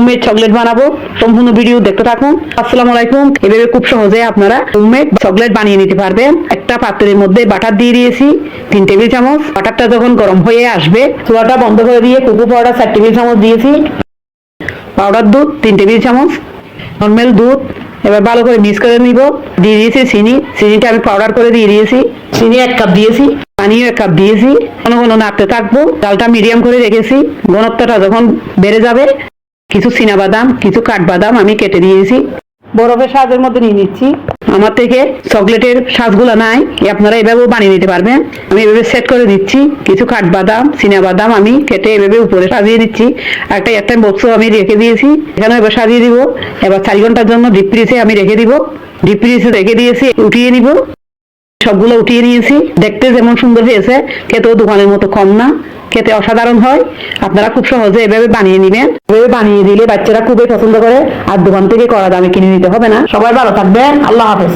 Homemade chocolate বানাবো। সম্পূর্ণ video দেখতে থাকুন। আসসালামু আলাইকুম। এভাবে খুব সহজে আপনারা হোমমেড চকলেট বানিয়ে নিতে পারবেন। একটা পাত্রের মধ্যে বাটার দিয়ে দিয়েছি 3 টেবিল চামচ। বাটারটা যখন গরম হয়ে আসবে চুলাটা বন্ধ করে দিয়ে কোকো পাউডার 4 টেবিল চামচ দিয়েছি। পাউডার দুধ 3 টেবিল চামচ, নরমাল দুধ। এবার ভালো করে মিক্স করে নিব। দিয়ে দিয়েছি চিনি। চিনিটা আমি পাউডার করে দিয়ে দিয়েছি। চিনি 1 কাপ দিয়েছি, পানিও 1 কাপ দিয়েছি। ঘন ঘন নাড়তে থাকবো। চালটা মিডিয়াম করে রেখেছি। ঘনত্বটা যখন বেড়ে যাবে কিছু চীনাবাদাম, কিছু কাঠবাদাম আমি কেটে দিয়েছি। বরফের সাজের মধ্যে নিয়ে নিচ্ছি। আমার থেকে চকলেটের সাজগুলো নাই, আপনারা এভাবেও বানিয়ে নিতে পারবেন। আমি এভাবে সেট করে দিচ্ছি। কিছু কাঠবাদাম, চীনাবাদাম আমি কেটে এভাবে উপরে সাজিয়ে দিচ্ছি। একটা বক্স আমি রেখে দিয়েছি, এখানে এবার সাজিয়ে দিব। এবার 4 ঘন্টার জন্য ডিপ ফ্রিজে আমি রেখে দিব। ডিপ ফ্রিজে রেখে দিয়েছি, উঠিয়ে নিব। সবগুলো উঠিয়ে নিয়েছি। দেখতে যেমন সুন্দর হয়েছে, খেতেও দোকানের মতো কম না, খেতে অসাধারণ হয়। আপনারা খুব সহজে এভাবে বানিয়ে নেবেন। এভাবে বানিয়ে দিলে বাচ্চারা খুবই পছন্দ করে। আর দোকান থেকে কড়া দামে কিনে নিতে হবে না। সবাই ভালো থাকবেন। আল্লাহ হাফেজ।